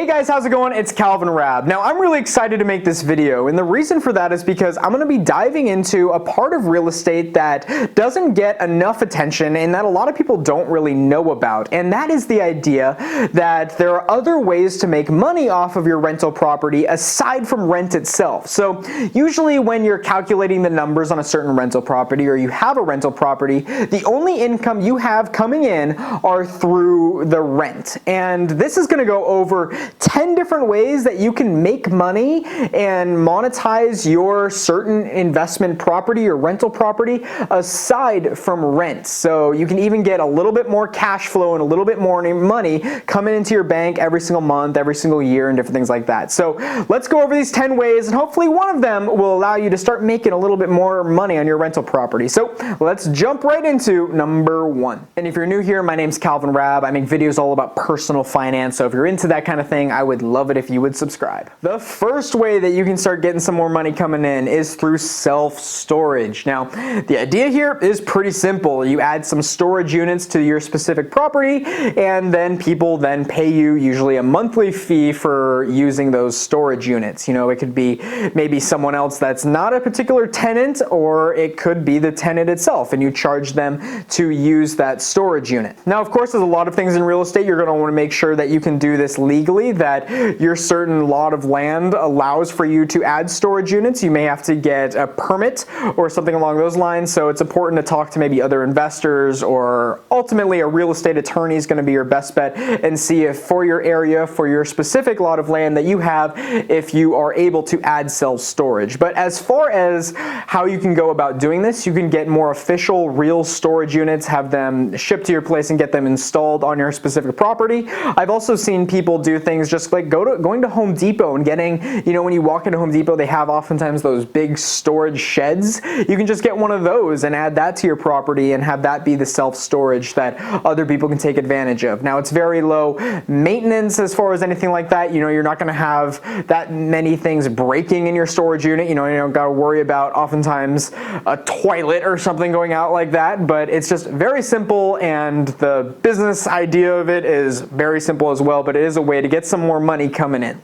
Hey guys, how's it going? It's Calvin Raab. Now I'm really excited to make this video, and the reason for that is because I'm going to be diving into a part of real estate that doesn't get enough attention and that a lot of people don't really know about, and that is the idea that there are other ways to make money off of your rental property aside from rent itself. So usually when you're calculating the numbers on a certain rental property or you have a rental property, the only income you have coming in are through the rent. And this is going to go over 10 different ways that you can make money and monetize your certain investment property or rental property aside from rent. So you can even get a little bit more cash flow and a little bit more money coming into your bank every single month, every single year, and different things like that. So let's go over these 10 ways, and hopefully one of them will allow you to start making a little bit more money on your rental property. So let's jump right into number one. And if you're new here, my name's Calvin Raab. I make videos all about personal finance. So if you're into that kind of thing, I would love it if you would subscribe. The first way that you can start getting some more money coming in is through self-storage. Now, the idea here is pretty simple. You add some storage units to your specific property, and then people then pay you usually a monthly fee for using those storage units. You know, it could be maybe someone else that's not a particular tenant, or it could be the tenant itself, and you charge them to use that storage unit. Now, of course, there's a lot of things in real estate. You're going to want to make sure that you can do this legally, that your certain lot of land allows for you to add storage units. You may have to get a permit or something along those lines, so it's important to talk to maybe other investors, or ultimately a real estate attorney is going to be your best bet, and see if for your area, for your specific lot of land that you have, if you are able to add self-storage. But as far as how you can go about doing this, you can get more official real storage units, have them shipped to your place and get them installed on your specific property. I've also seen people do things just like going to Home Depot and getting, you know, when you walk into Home Depot, they have oftentimes those big storage sheds. You can just get one of those and add that to your property and have that be the self-storage that other people can take advantage of. Now, it's very low maintenance as far as anything like that. You know, you're not going to have that many things breaking in your storage unit. You don't got to worry about oftentimes a toilet or something going out like that, but it's just very simple, and the business idea of it is very simple as well, but it is a way to get some more money coming in.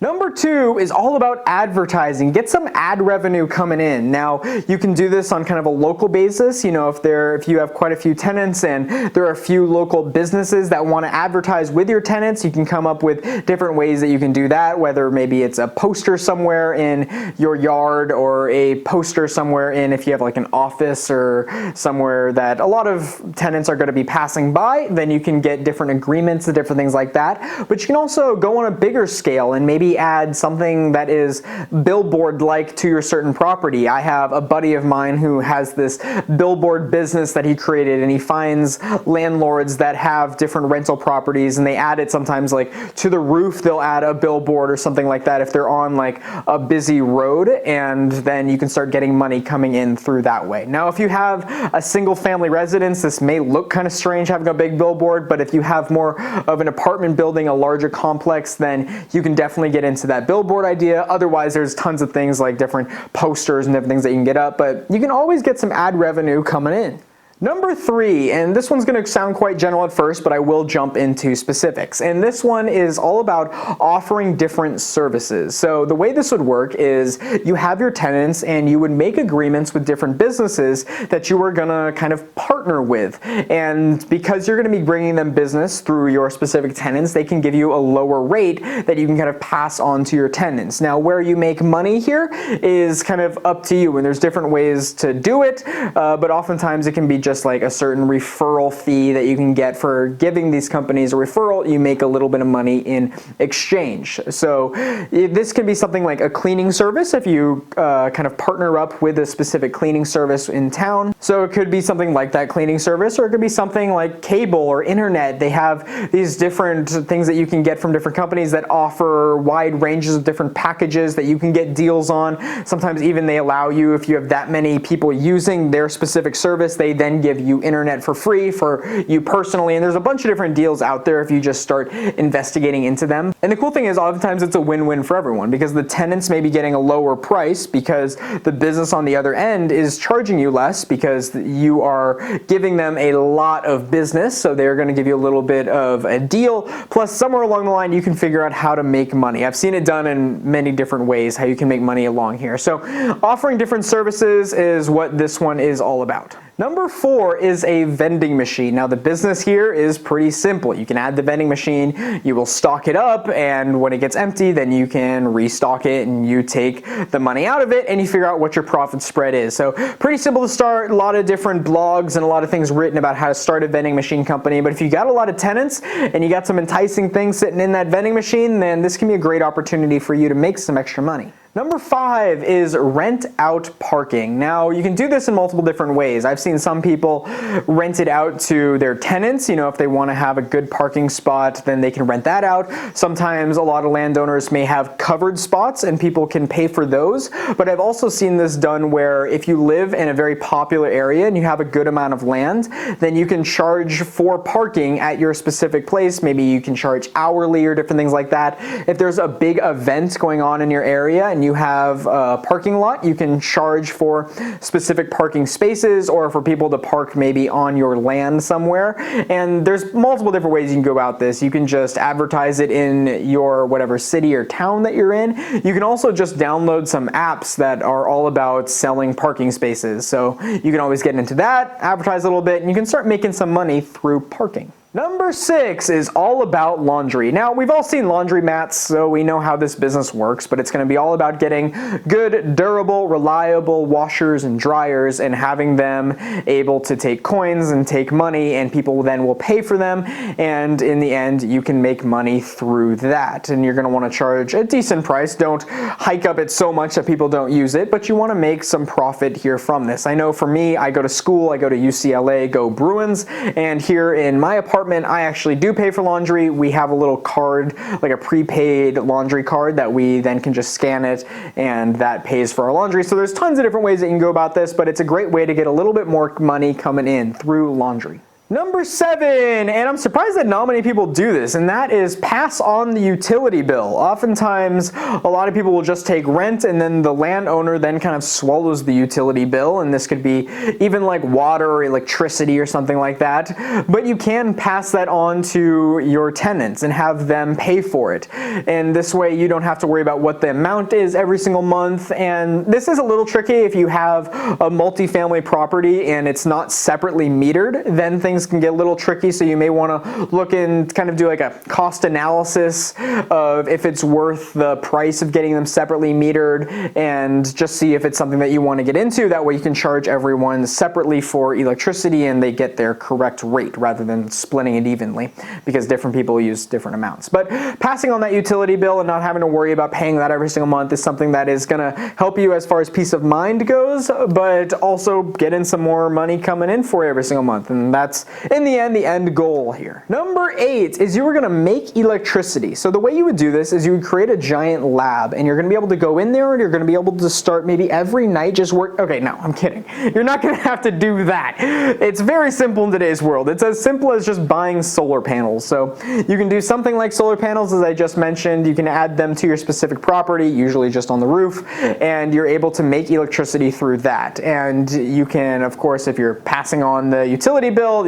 Number two is all about advertising. Get some ad revenue coming in. Now, you can do this on kind of a local basis. You know, if you have quite a few tenants and there are a few local businesses that want to advertise with your tenants, you can come up with different ways that you can do that, whether maybe it's a poster somewhere in your yard, or a poster somewhere in, if you have like an office or somewhere that a lot of tenants are going to be passing by, then you can get different agreements and different things like that. But you can also go on a bigger scale and maybe add something that is billboard-like to your certain property. I have a buddy of mine who has this billboard business that he created, and he finds landlords that have different rental properties, and they add it sometimes like to the roof. They'll add a billboard or something like that if they're on like a busy road, and then you can start getting money coming in through that way. Now, if you have a single family residence, this may look kind of strange having a big billboard, but if you have more of an apartment building, a larger complex, then you can definitely get into that billboard idea. Otherwise, there's tons of things like different posters and different things that you can get up, but you can always get some ad revenue coming in. Number three, and this one's going to sound quite general at first, but I will jump into specifics. And this one is all about offering different services. So the way this would work is you have your tenants, and you would make agreements with different businesses that you are going to kind of partner with. And because you're going to be bringing them business through your specific tenants, they can give you a lower rate that you can kind of pass on to your tenants. Now, where you make money here is kind of up to you, and there's different ways to do it, but oftentimes it can be just like a certain referral fee that you can get for giving these companies a referral. You make a little bit of money in exchange. So this can be something like a cleaning service if you kind of partner up with a specific cleaning service in town. So it could be something like that cleaning service, or it could be something like cable or internet. They have these different things that you can get from different companies that offer wide ranges of different packages that you can get deals on. Sometimes even they allow you, if you have that many people using their specific service, they then then give you internet for free for you personally, and there's a bunch of different deals out there if you just start investigating into them. And the cool thing is, oftentimes it's a win-win for everyone, because the tenants may be getting a lower price because the business on the other end is charging you less because you are giving them a lot of business, so they're going to give you a little bit of a deal. Plus, somewhere along the line, you can figure out how to make money. I've seen it done in many different ways, how you can make money along here. So offering different services is what this one is all about. Number 4 is a vending machine. Now the business here is pretty simple. You can add the vending machine, you will stock it up, and when it gets empty, then you can restock it and you take the money out of it and you figure out what your profit spread is. So pretty simple to start. A lot of different blogs and a lot of things written about how to start a vending machine company. But if you got a lot of tenants and you got some enticing things sitting in that vending machine, then this can be a great opportunity for you to make some extra money. Number 5 is rent out parking. Now you can do this in multiple different ways. I've seen some people rent it out to their tenants. You know, if they want to have a good parking spot, then they can rent that out. Sometimes a lot of landowners may have covered spots and people can pay for those. But I've also seen this done where if you live in a very popular area and you have a good amount of land, then you can charge for parking at your specific place. Maybe you can charge hourly or different things like that. If there's a big event going on in your area and you have a parking lot, you can charge for specific parking spaces or for people to park maybe on your land somewhere. And there's multiple different ways you can go about this. You can just advertise it in your whatever city or town that you're in. You can also just download some apps that are all about selling parking spaces. So you can always get into that, advertise a little bit, and you can start making some money through parking. Number 6 is all about laundry. Now, we've all seen laundry mats, so we know how this business works, but it's going to be all about getting good, durable, reliable washers and dryers and having them able to take coins and take money, and people then will pay for them, and in the end, you can make money through that. And you're going to want to charge a decent price. Don't hike up it so much that people don't use it, but you want to make some profit here from this. I know for me, I go to school, I go to UCLA, go Bruins, and here in my apartment, I actually do pay for laundry. We have a little card, like a prepaid laundry card that we then can just scan it and that pays for our laundry. So there's tons of different ways that you can go about this, but it's a great way to get a little bit more money coming in through laundry. Number 7, and I'm surprised that not many people do this, and that is pass on the utility bill. Oftentimes, a lot of people will just take rent and then the landowner then kind of swallows the utility bill, and this could be even like water or electricity or something like that. But you can pass that on to your tenants and have them pay for it. And this way you don't have to worry about what the amount is every single month. And this is a little tricky if you have a multifamily property and it's not separately metered, then things can get a little tricky, so you may want to look and kind of do like a cost analysis of if it's worth the price of getting them separately metered and just see if it's something that you want to get into. That way you can charge everyone separately for electricity and they get their correct rate rather than splitting it evenly, because different people use different amounts. But passing on that utility bill and not having to worry about paying that every single month is something that is going to help you as far as peace of mind goes, but also getting some more money coming in for you every single month. And that's in the end goal here. Number 8 is you are going to make electricity. So the way you would do this is you would create a giant lab, and you're going to be able to go in there and you're going to be able to start maybe every night just work. Okay, no, I'm kidding. You're not going to have to do that. It's very simple in today's world. It's as simple as just buying solar panels. So you can do something like solar panels, as I just mentioned. You can add them to your specific property, usually just on the roof, and you're able to make electricity through that. And you can, of course, if you're passing on the utility bill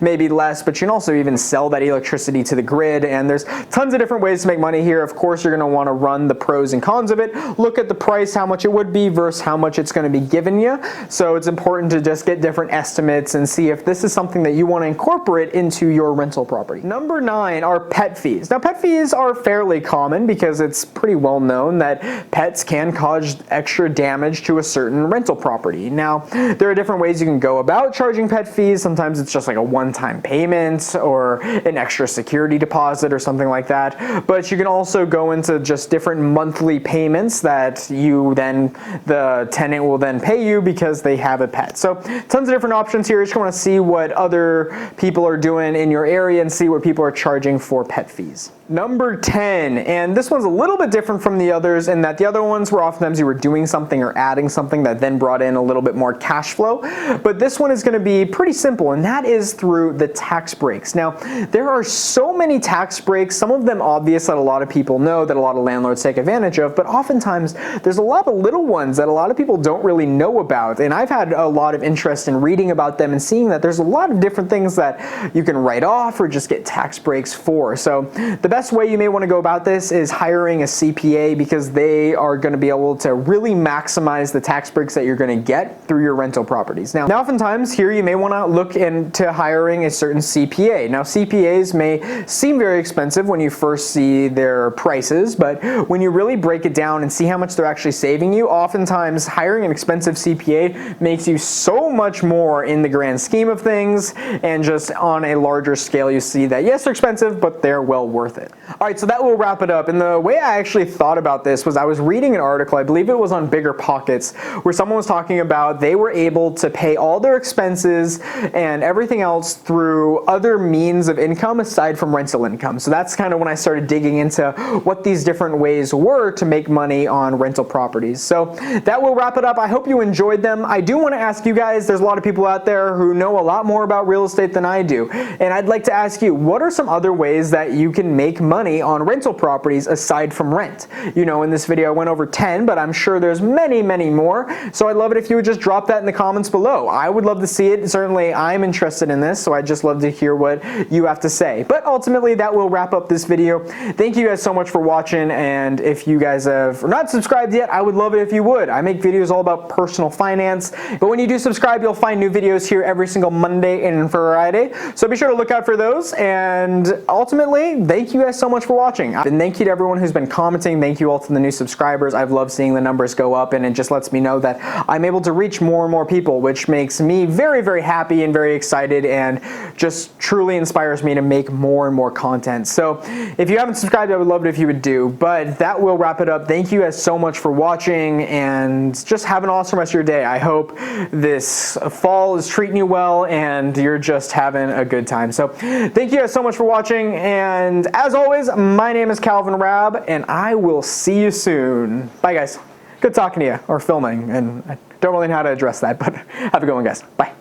may be less, but you can also even sell that electricity to the grid, and there's tons of different ways to make money here. Of course, you're going to want to run the pros and cons of it, look at the price, how much it would be versus how much it's going to be giving you. So it's important to just get different estimates and see if this is something that you want to incorporate into your rental property. Number 9 are pet fees. Now, pet fees are fairly common because it's pretty well known that pets can cause extra damage to a certain rental property. Now, there are different ways you can go about charging pet fees. Sometimes it's just like a one-time payment or an extra security deposit or something like that. But you can also go into just different monthly payments that the tenant will then pay you because they have a pet. So tons of different options here. You just want to see what other people are doing in your area and see what people are charging for pet fees. Number 10, and this one's a little bit different from the others in that the other ones were oftentimes you were doing something or adding something that then brought in a little bit more cash flow, but this one is going to be pretty simple, and that is through the tax breaks. Now, there are so many tax breaks, some of them obvious that a lot of people know, that a lot of landlords take advantage of, but oftentimes there's a lot of little ones that a lot of people don't really know about, and I've had a lot of interest in reading about them and seeing that there's a lot of different things that you can write off or just get tax breaks for. So the best way you may want to go about this is hiring a CPA, because they are going to be able to really maximize the tax breaks that you're going to get through your rental properties. Now oftentimes here you may want to look into hiring a certain CPA. Now CPAs may seem very expensive when you first see their prices, but when you really break it down and see how much they're actually saving you, oftentimes hiring an expensive CPA makes you so much more in the grand scheme of things, and just on a larger scale you see that yes, they're expensive, but they're well worth it. Alright, so that will wrap it up. And the way I actually thought about this was I was reading an article, I believe it was on Bigger Pockets, where someone was talking about they were able to pay all their expenses and everything else through other means of income aside from rental income. So that's kind of when I started digging into what these different ways were to make money on rental properties. So that will wrap it up. I hope you enjoyed them. I do want to ask you guys, there's a lot of people out there who know a lot more about real estate than I do. And I'd like to ask you, what are some other ways that you can make money on rental properties aside from rent? You know, in this video I went over 10, but I'm sure there's many, many more. So I'd love it if you would just drop that in the comments below. I would love to see it. Certainly I'm interested in this, so I'd just love to hear what you have to say. But ultimately that will wrap up this video. Thank you guys so much for watching, and if you guys have not subscribed yet, I would love it if you would. I make videos all about personal finance, but when you do subscribe, you'll find new videos here every single Monday and Friday. So be sure to look out for those, and ultimately, thank you guys so much for watching. And thank you to everyone who's been commenting. Thank you all to the new subscribers. I've loved seeing the numbers go up, and it just lets me know that I'm able to reach more and more people, which makes me very, very happy and very excited, and just truly inspires me to make more and more content. So if you haven't subscribed, I would love it if you would do. But that will wrap it up. Thank you guys so much for watching, and just have an awesome rest of your day. I hope this fall is treating you well and you're just having a good time. So thank you guys so much for watching, and as always, my name is Calvin Raab, and I will see you soon. Bye guys. Good talking to you, or filming, and I don't really know how to address that, but have a good one guys. Bye.